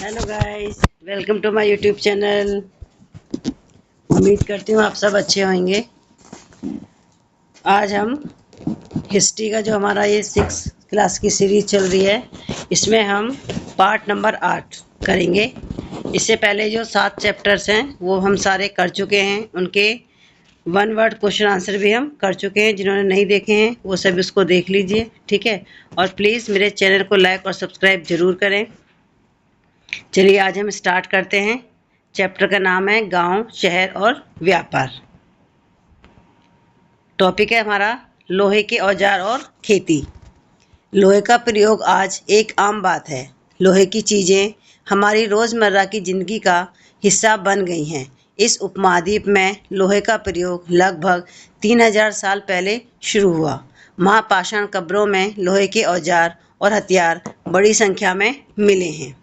Hello guys, welcome to my YouTube channel. उम्मीद करती हूँ आप सब अच्छे होंगे। आज हम हिस्ट्री का जो हमारा ये 6 क्लास की सीरीज चल रही है, इसमें हम पार्ट नंबर 8 करेंगे। इससे पहले जो 7 चैप्टर्स हैं वो हम सारे कर चुके हैं। उनके 1 वर्ड क्वेश्चन आंसर भी हम कर चुके हैं। जिन्होंने नहीं देखे हैं वो सब इसको देख लीजिए, ठीक है। और प्लीज़ मेरे चैनल को लाइक और सब्सक्राइब ज़रूर करें। चलिए आज हम स्टार्ट करते हैं। चैप्टर का नाम है गांव, शहर और व्यापार। टॉपिक है हमारा लोहे के औजार और खेती। लोहे का प्रयोग आज एक आम बात है। लोहे की चीज़ें हमारी रोज़मर्रा की ज़िंदगी का हिस्सा बन गई हैं। इस उपमहाद्वीप में लोहे का प्रयोग लगभग 3000 साल पहले शुरू हुआ। महापाषाण कब्रों में लोहे के औजार और हथियार बड़ी संख्या में मिले हैं।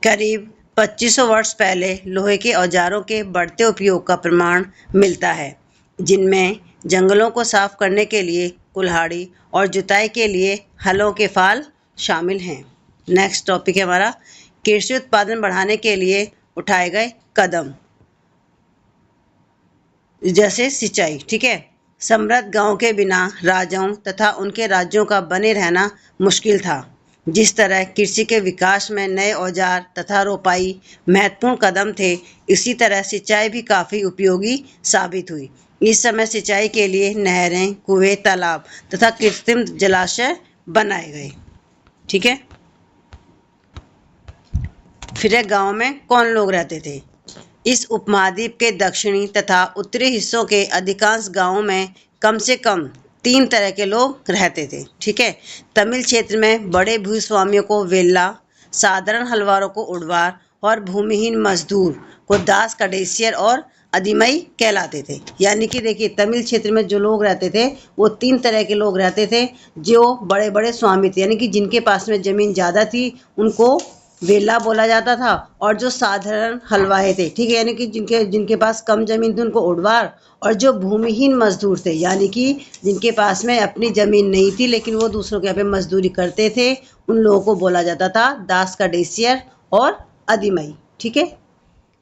करीब 2500 वर्ष पहले लोहे के औजारों के बढ़ते उपयोग का प्रमाण मिलता है, जिनमें जंगलों को साफ करने के लिए कुल्हाड़ी और जुताई के लिए हलों के फाल शामिल हैं। नेक्स्ट टॉपिक है हमारा कृषि उत्पादन बढ़ाने के लिए उठाए गए कदम, जैसे सिंचाई, ठीक है। समृद्ध गांव के बिना राजाओं तथा उनके राज्यों का बने रहना मुश्किल था। जिस तरह कृषि के विकास में नए औजार तथा रोपाई महत्वपूर्ण कदम थे, इसी तरह सिंचाई भी काफ़ी उपयोगी साबित हुई। इस समय सिंचाई के लिए नहरें, कुएं, तालाब तथा कृत्रिम जलाशय बनाए गए, ठीक है। फिर गांव में कौन लोग रहते थे। इस उपमहाद्वीप के दक्षिणी तथा उत्तरी हिस्सों के अधिकांश गांवों में कम से कम 3 तरह के लोग रहते थे, ठीक है। तमिल क्षेत्र में बड़े भूस्वामियों को वेल्ला, साधारण हलवारों को उड़वार और भूमिहीन मजदूर को दास, कडेसियर और अधिमई कहलाते थे। यानी कि देखिए, तमिल क्षेत्र में जो लोग रहते थे वो 3 तरह के लोग रहते थे। जो बड़े बड़े स्वामी थे, यानी कि जिनके पास में ज़मीन ज़्यादा थी, उनको वेला बोला जाता था। और जो साधारण हलवाए थे, ठीक है, यानी कि जिनके जिनके पास कम जमीन थी उनको उड़वार। और जो भूमिहीन मजदूर थे, यानी कि जिनके पास में अपनी जमीन नहीं थी लेकिन वो दूसरों के यहाँ पे मजदूरी करते थे, उन लोगों को बोला जाता था दास, कडेसियर और अधिमई, ठीक है।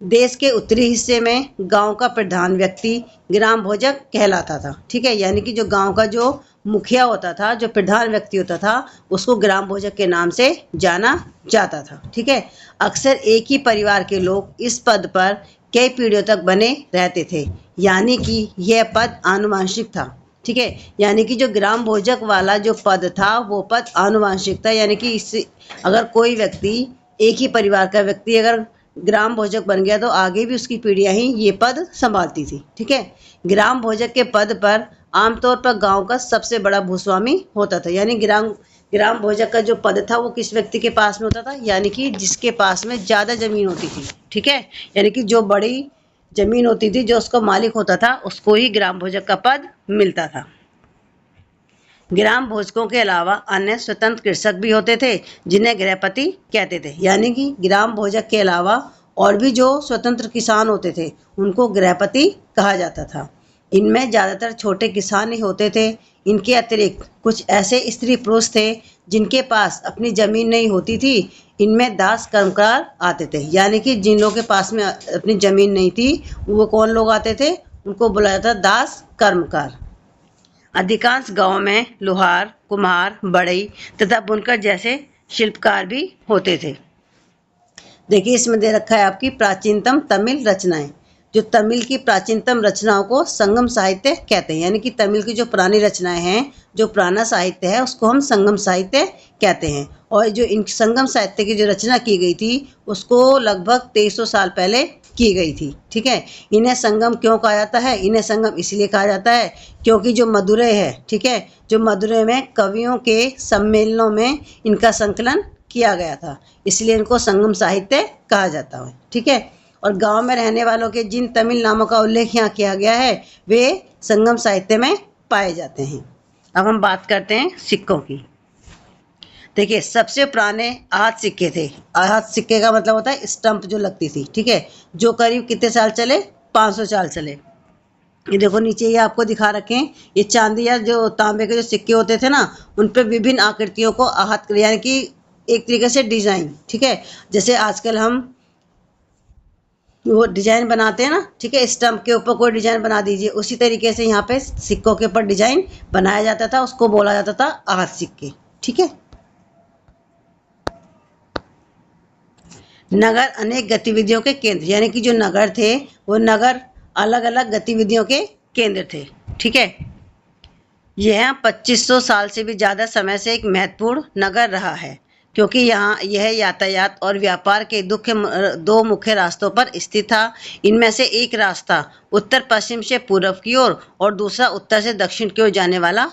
देश के उत्तरी हिस्से में गांव का प्रधान व्यक्ति ग्राम भोजक कहलाता था, ठीक है। यानी कि जो गांव का जो मुखिया होता था, जो प्रधान व्यक्ति होता था, उसको ग्राम भोजक के नाम से जाना जाता था, ठीक है। अक्सर एक ही परिवार के लोग इस पद पर कई पीढ़ियों तक बने रहते थे, यानी कि यह पद आनुवंशिक था, ठीक है। यानी कि जो ग्राम भोजक वाला जो पद था वो पद आनुवंशिक था। यानी कि इससे अगर कोई व्यक्ति, एक ही परिवार का व्यक्ति अगर ग्राम भोजक बन गया तो आगे भी उसकी पीढ़ियां ही ये पद संभालती थी, ठीक है। ग्राम भोजक के पद पर आमतौर पर गांव का सबसे बड़ा भूस्वामी होता था। यानी ग्राम भोजक का जो पद था वो किस व्यक्ति के पास में होता था, यानी कि जिसके पास में ज़्यादा ज़मीन होती थी, ठीक है। यानी कि जो बड़ी ज़मीन होती थी, जो उसका मालिक होता था, उसको ही ग्राम भोजक का पद मिलता था। ग्राम भोजकों के अलावा अन्य स्वतंत्र कृषक भी होते थे, जिन्हें गृहपति कहते थे। यानी कि ग्राम भोजक के अलावा और भी जो स्वतंत्र किसान होते थे उनको गृहपति कहा जाता था। इनमें ज़्यादातर छोटे किसान ही होते थे। इनके अतिरिक्त कुछ ऐसे स्त्री पुरुष थे जिनके पास अपनी जमीन नहीं होती थी। इनमें दास, कर्मकार आते थे। यानी कि जिन लोगों के पास में अपनी जमीन नहीं थी वो कौन लोग आते थे, उनको बुलाया जाता दास, कर्मकार। अधिकांश गांवों में लोहार, कुम्हार, बढ़ई तथा बुनकर जैसे शिल्पकार भी होते थे। देखिए, इसमें दे रखा है आपकी प्राचीनतम तमिल रचनाएं। जो तमिल की प्राचीनतम रचनाओं को संगम साहित्य कहते हैं। यानी कि तमिल की जो पुरानी रचनाएं हैं, जो पुराना साहित्य है, उसको हम संगम साहित्य कहते हैं। और जो इन संगम साहित्य की जो रचना की गई थी उसको लगभग 2300 साल पहले की गई थी, ठीक है। इन्हें संगम क्यों कहा जाता है? इन्हें संगम इसलिए कहा जाता है क्योंकि जो मदुरै है, ठीक है, जो मदुरै में कवियों के सम्मेलनों में इनका संकलन किया गया था, इसलिए इनको संगम साहित्य कहा जाता है, ठीक है। और गांव में रहने वालों के जिन तमिल नामों का उल्लेख यहाँ किया गया है वे संगम साहित्य में पाए जाते हैं। अब हम बात करते हैं सिक्कों की। देखिए, सबसे पुराने आहत सिक्के थे। आहत सिक्के का मतलब होता है स्टंप जो लगती थी, ठीक है, जो करीब कितने साल चले, 500 साल चले। ये देखो नीचे ये आपको दिखा रखे हैं, ये चांदी या जो तांबे के जो सिक्के होते थे ना, उन पे विभिन्न आकृतियों को आहत, यानी कि एक तरीके से डिजाइन, ठीक है। जैसे आजकल हम वो डिजाइन बनाते हैं ना, ठीक है, स्टम्प के ऊपर कोई डिजाइन बना दीजिए, उसी तरीके से यहाँ पे सिक्कों के ऊपर डिजाइन बनाया जाता था, उसको बोला जाता था आर्ट सिक्के, ठीक है। नगर अनेक गतिविधियों के केंद्र, यानी कि जो नगर थे वो नगर अलग अलग गतिविधियों के केंद्र थे, ठीक है। यह 2500 साल से भी ज़्यादा समय से एक महत्वपूर्ण नगर रहा है, क्योंकि यहाँ यह यातायात और व्यापार के दो मुख्य रास्तों पर स्थित था। इनमें से एक रास्ता उत्तर पश्चिम से पूर्व की ओर और दूसरा उत्तर से दक्षिण की ओर जाने वाला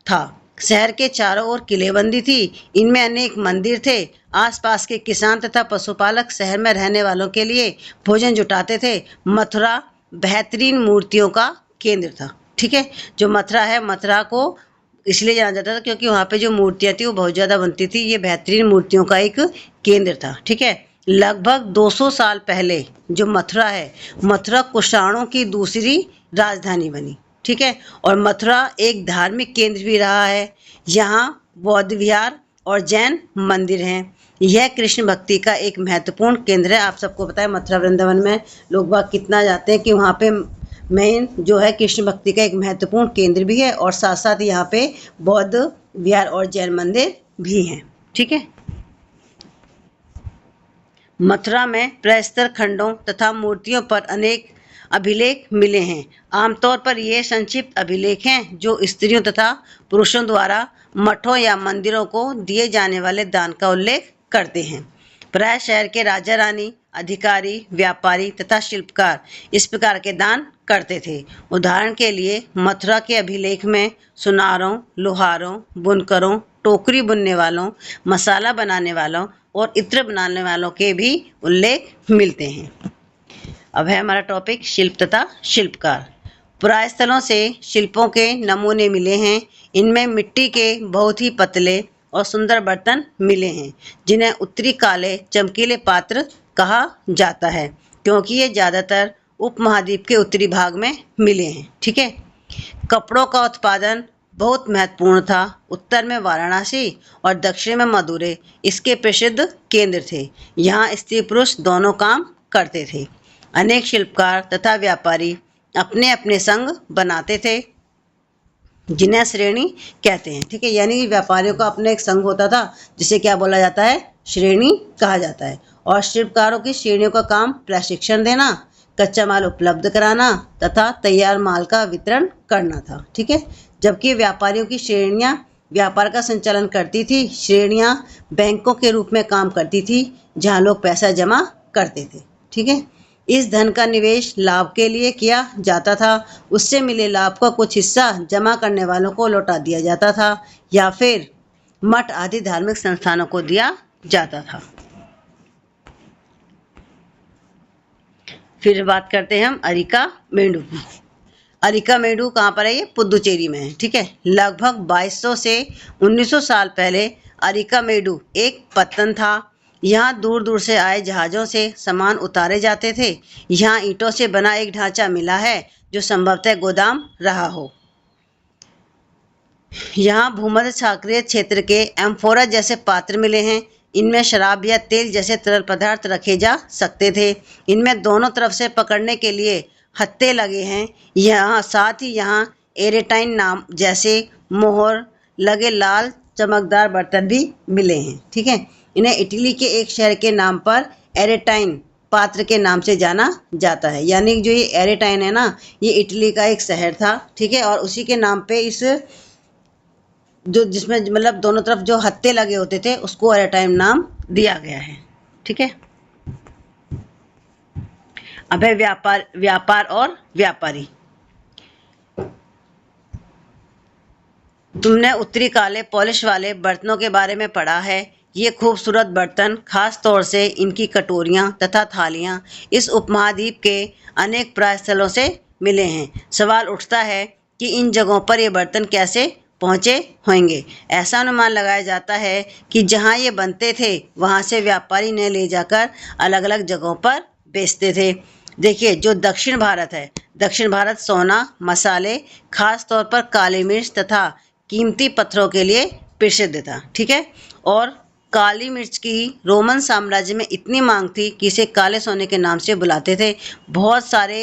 था। शहर के चारों ओर किलेबंदी थी, इनमें अनेक मंदिर थे। आसपास के किसान तथा पशुपालक शहर में रहने वालों के लिए भोजन जुटाते थे। मथुरा बेहतरीन मूर्तियों का केंद्र था, ठीक है। जो मथुरा है, मथुरा को इसलिए जाना जाता था क्योंकि वहाँ पे जो मूर्तियाँ थी वो बहुत ज़्यादा बनती थी। ये बेहतरीन मूर्तियों का एक केंद्र था, ठीक है। लगभग 200 साल पहले जो मथुरा है, मथुरा कुषाणों की दूसरी राजधानी बनी, ठीक है। और मथुरा एक धार्मिक केंद्र भी रहा है। यहाँ बौद्ध विहार और जैन मंदिर हैं। यह कृष्ण भक्ति का एक महत्वपूर्ण केंद्र है। आप सबको पता है मथुरा वृंदावन में लोग बाग कितना जाते हैं कि वहाँ पे मेन जो है कृष्ण भक्ति का एक महत्वपूर्ण केंद्र भी है, और साथ साथ यहाँ पे बौद्ध विहार और जैन मंदिर भी हैं, ठीक है। मथुरा में प्रस्तर खंडों तथा मूर्तियों पर अनेक अभिलेख मिले हैं। आमतौर पर ये संक्षिप्त अभिलेख हैं जो स्त्रियों तथा पुरुषों द्वारा मठों या मंदिरों को दिए जाने वाले दान का उल्लेख करते हैं। प्राय शहर के राजा रानी, अधिकारी, व्यापारी तथा शिल्पकार इस प्रकार के दान करते थे। उदाहरण के लिए मथुरा के अभिलेख में सुनारों, लोहारों, बुनकरों, टोकरी बुनने वालों, मसाला बनाने वालों और इत्र बनाने वालों के भी उल्लेख मिलते हैं। अब है हमारा टॉपिक शिल्प तथा शिल्पकार। पुराय स्थलों से शिल्पों के नमूने मिले हैं। इनमें मिट्टी के बहुत ही पतले और सुंदर बर्तन मिले हैं, जिन्हें उत्तरी काले चमकीले पात्र कहा जाता है, क्योंकि ये ज़्यादातर उपमहाद्वीप के उत्तरी भाग में मिले हैं, ठीक है। कपड़ों का उत्पादन बहुत महत्वपूर्ण था। उत्तर में वाराणसी और दक्षिण में मदुरै इसके प्रसिद्ध केंद्र थे। यहाँ स्त्री पुरुष दोनों काम करते थे। अनेक शिल्पकार तथा व्यापारी अपने अपने संघ बनाते थे, जिन्हें श्रेणी कहते हैं, ठीक है। यानी व्यापारियों का अपना एक संघ होता था, जिसे क्या बोला जाता है, श्रेणी कहा जाता है। और शिल्पकारों की श्रेणियों का काम प्रशिक्षण देना, कच्चा माल उपलब्ध कराना तथा तैयार माल का वितरण करना था, ठीक है। जबकि व्यापारियों की श्रेणियां व्यापार का संचालन करती थी। श्रेणियां बैंकों के रूप में काम करती थी, जहां लोग पैसा जमा करते थे, ठीक है। इस धन का निवेश लाभ के लिए किया जाता था। उससे मिले लाभ का कुछ हिस्सा जमा करने वालों को लौटा दिया जाता था या फिर मठ आदि धार्मिक संस्थानों को दिया जाता था। फिर बात करते हैं हम अरिका मेंडू की। अरिका मेंडू कहाँ पर है, ये पुदुचेरी में है, ठीक है। लगभग 2200 से 1900 साल पहले अरिका मेंडू एक पत्तन था। यहाँ दूर दूर से आए जहाज़ों से सामान उतारे जाते थे। यहाँ ईंटों से बना एक ढांचा मिला है जो संभवतः गोदाम रहा हो। यहाँ भूमध्य सागरीय क्षेत्र के एम्फोरा जैसे पात्र मिले हैं। इनमें शराब या तेल जैसे तरल पदार्थ रखे जा सकते थे। इनमें दोनों तरफ से पकड़ने के लिए हत्थे लगे हैं। यहाँ साथ ही यहाँ एरेटाइन नाम जैसे मोहर लगे लाल चमकदार बर्तन भी मिले हैं, ठीक है। इन्हें इटली के एक शहर के नाम पर एरेटाइन पात्र के नाम से जाना जाता है। यानी जो ये एरेटाइन है ना, ये इटली का एक शहर था, ठीक है। और उसी के नाम पे इस जो जिसमें मतलब दोनों तरफ जो हत्थे लगे होते थे उसको एरेटाइन नाम दिया गया है, ठीक है। अब है व्यापार और व्यापारी। तुमने उत्तरी काले पॉलिश वाले बर्तनों के बारे में पढ़ा है। ये खूबसूरत बर्तन, खास तौर से इनकी कटोरियाँ तथा थालियाँ, इस उपमहाद्वीप के अनेक प्राय स्थलों से मिले हैं। सवाल उठता है कि इन जगहों पर ये बर्तन कैसे पहुँचे होंगे। ऐसा अनुमान लगाया जाता है कि जहाँ ये बनते थे वहाँ से व्यापारी ने ले जाकर अलग अलग जगहों पर बेचते थे। देखिए, जो दक्षिण भारत है, दक्षिण भारत सोना, मसाले, खास तौर पर काली मिर्च तथा कीमती पत्थरों के लिए प्रसिद्ध था, ठीक है। और काली मिर्च की रोमन साम्राज्य में इतनी मांग थी कि इसे काले सोने के नाम से बुलाते थे। बहुत सारे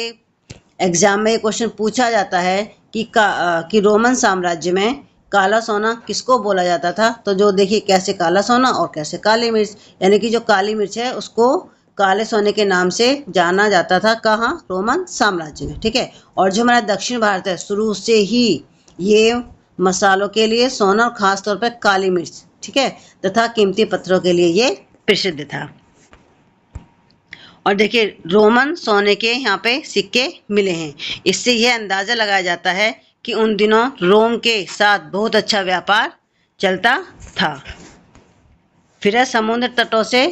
एग्जाम में ये क्वेश्चन पूछा जाता है कि रोमन साम्राज्य में काला सोना किसको बोला जाता था। तो जो देखिए कैसे काला सोना और कैसे काली मिर्च, यानी कि जो काली मिर्च है उसको काले सोने के नाम से जाना जाता था। कहाँ? रोमन साम्राज्य में। ठीक है। और जो हमारा दक्षिण भारत है, शुरू से ही ये मसालों के लिए सोना और खास तौर पर काली मिर्च, ठीक है, तथा कीमती पत्थरों के लिए ये प्रसिद्ध था। और देखिए रोमन सोने के यहाँ पे सिक्के मिले हैं। इससे यह अंदाजा लगाया जाता है कि उन दिनों रोम के साथ बहुत अच्छा व्यापार चलता था। फिर है समुद्र तटों से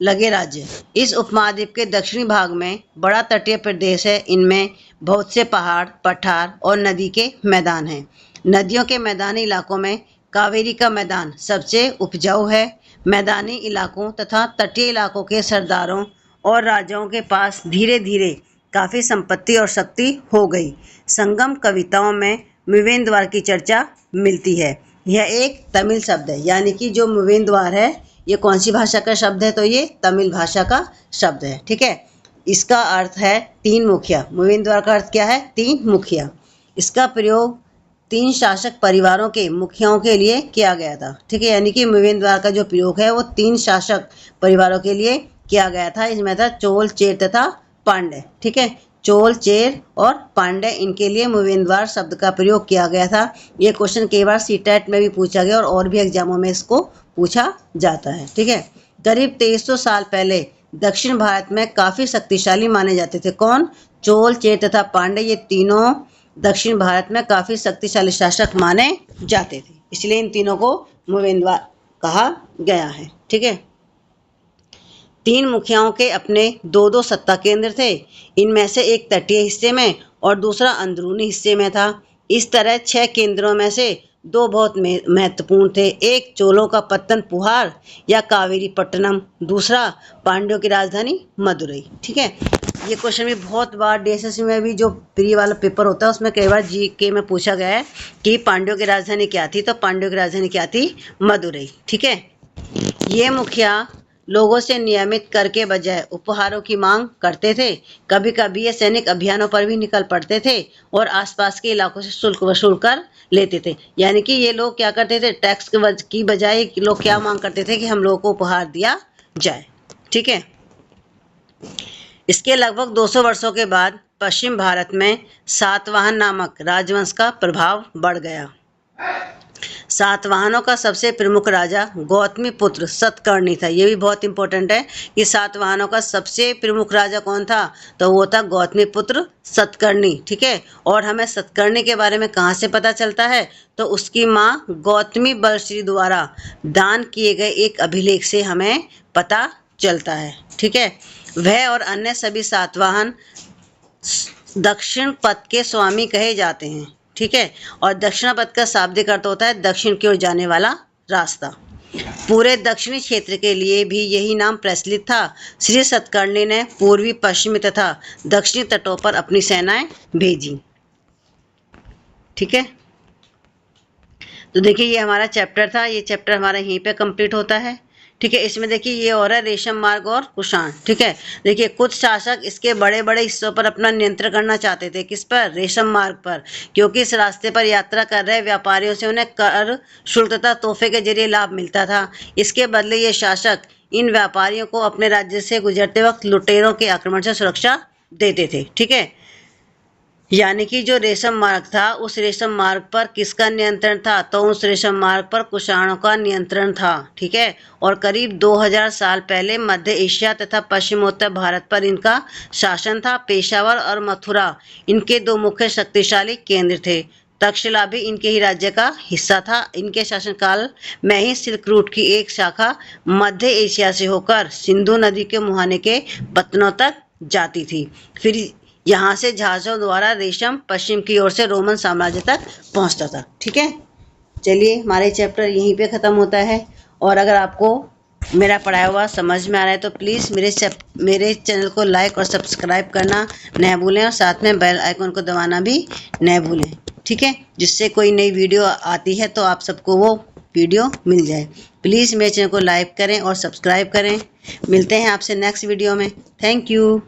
लगे राज्य। इस उपमहाद्वीप के दक्षिणी भाग में बड़ा तटीय प्रदेश है। इनमें बहुत से पहाड़, पठार और नदी के मैदान हैं। नदियों के मैदानी इलाकों में कावेरी का मैदान सबसे उपजाऊ है। मैदानी इलाकों तथा तटीय इलाकों के सरदारों और राजाओं के पास धीरे धीरे काफ़ी संपत्ति और शक्ति हो गई। संगम कविताओं में मुवेंद्वार की चर्चा मिलती है। यह एक तमिल शब्द है, यानी कि जो मुवेंद्वार है ये कौन सी भाषा का शब्द है? तो ये तमिल भाषा का शब्द है। ठीक है। इसका अर्थ है तीन मुखिया। मुवेंद्वार का अर्थ क्या है? तीन मुखिया। इसका प्रयोग तीन शासक परिवारों के मुखियाओं के लिए किया गया था। ठीक है। यानी कि मुवेंद्वार का जो प्रयोग है वो तीन शासक परिवारों के लिए किया गया था। इसमें था चोल, चेर तथा पांड्य। ठीक है। चोल, चेर और पांड्य, इनके लिए मुवेंद्वार शब्द का प्रयोग किया गया था। ये क्वेश्चन कई बार सीटेट में भी पूछा गया और भी एग्जामों में इसको पूछा जाता है। ठीक है। करीब 2300 साल पहले दक्षिण भारत में काफ़ी शक्तिशाली माने जाते थे। कौन? चोल, चेर तथा पांड्य, ये तीनों दक्षिण भारत में काफ़ी शक्तिशाली शासक माने जाते थे, इसलिए इन तीनों को मुवेंद्वार कहा गया है। ठीक है। तीन मुखियाओं के अपने दो दो सत्ता केंद्र थे। इनमें से एक तटीय हिस्से में और दूसरा अंदरूनी हिस्से में था। इस तरह 6 केंद्रों में से 2 बहुत महत्वपूर्ण थे। एक चोलों का पत्तनपुहार या कावेरी पट्टनम, दूसरा पांड्यों की राजधानी मदुरई। ठीक है। ये क्वेश्चन भी बहुत बार DSSC में भी जो प्री वाला पेपर होता है उसमें कई बार GK में पूछा गया है कि पांड्यों की राजधानी क्या थी। तो पांड्यों की राजधानी क्या थी? मदुरई। ठीक है। ये मुखिया लोगों से नियमित कर के बजाय उपहारों की मांग करते थे। कभी कभी ये सैनिक अभियानों पर भी निकल पड़ते थे और आसपास के इलाकों से शुल्क वसूल कर लेते थे। यानी कि ये लोग क्या करते थे? टैक्स की बजाय लोग क्या मांग करते थे कि हम लोगों को उपहार दिया जाए। ठीक है। इसके लगभग 200 वर्षों के बाद पश्चिम भारत में सातवाहन नामक राजवंश का प्रभाव बढ़ गया। सातवाहनों का सबसे प्रमुख राजा गौतमी पुत्र सतकर्णी था। ये भी बहुत इंपॉर्टेंट है कि सातवाहनों का सबसे प्रमुख राजा कौन था? तो वो था गौतमी पुत्र सतकर्णी। ठीक है। और हमें सतकर्णी के बारे में कहाँ से पता चलता है? तो उसकी माँ गौतमी बलश्री द्वारा दान किए गए एक अभिलेख से हमें पता चलता है। ठीक है। वह और अन्य सभी सातवाहन दक्षिण पथ के स्वामी कहे जाते हैं। ठीक है। और दक्षिण पथ का शाब्दिक अर्थ होता है दक्षिण की ओर जाने वाला रास्ता। पूरे दक्षिणी क्षेत्र के लिए भी यही नाम प्रचलित था। श्री सतकर्णी ने पूर्वी, पश्चिमी तथा दक्षिणी तटों पर अपनी सेनाएं भेजी। ठीक है। तो देखिए ये हमारा चैप्टर था। ये चैप्टर हमारा यहीं पे कंप्लीट होता है। ठीक है। इसमें देखिए ये और है रेशम मार्ग और कुषाण। ठीक है। देखिए कुछ शासक इसके बड़े बड़े हिस्सों पर अपना नियंत्रण करना चाहते थे। किस पर? रेशम मार्ग पर, क्योंकि इस रास्ते पर यात्रा कर रहे व्यापारियों से उन्हें कर, शुल्क तथा तोहफे के जरिए लाभ मिलता था। इसके बदले ये शासक इन व्यापारियों को अपने राज्य से गुजरते वक्त लुटेरों के आक्रमण से सुरक्षा देते थे। ठीक है। यानी कि जो रेशम मार्ग था उस रेशम मार्ग पर किसका नियंत्रण था? तो उस रेशम मार्ग पर कुषाणों का नियंत्रण था। ठीक है। और करीब 2000 साल पहले मध्य एशिया तथा पश्चिमोत्तर भारत पर इनका शासन था। पेशावर और मथुरा इनके 2 मुख्य शक्तिशाली केंद्र थे। तक्षशिला भी इनके ही राज्य का हिस्सा था। इनके शासनकाल में ही सिल्क रूट की एक शाखा मध्य एशिया से होकर सिंधु नदी के मुहाने के पत्तनों तक जाती थी। फिर यहाँ से जहाज़ों द्वारा रेशम पश्चिम की ओर से रोमन साम्राज्य तक पहुँचता था। ठीक है। चलिए हमारे चैप्टर यहीं पे ख़त्म होता है। और अगर आपको मेरा पढ़ाया हुआ समझ में आ रहा है तो प्लीज़ मेरे चैनल को लाइक और सब्सक्राइब करना न भूलें और साथ में बेल आइकन को दबाना भी न भूलें। ठीक है। जिससे कोई नई वीडियो आती है तो आप सबको वो वीडियो मिल जाए। प्लीज़ मेरे चैनल को लाइक करें और सब्सक्राइब करें। मिलते हैं आपसे नेक्स्ट वीडियो में। Thank you.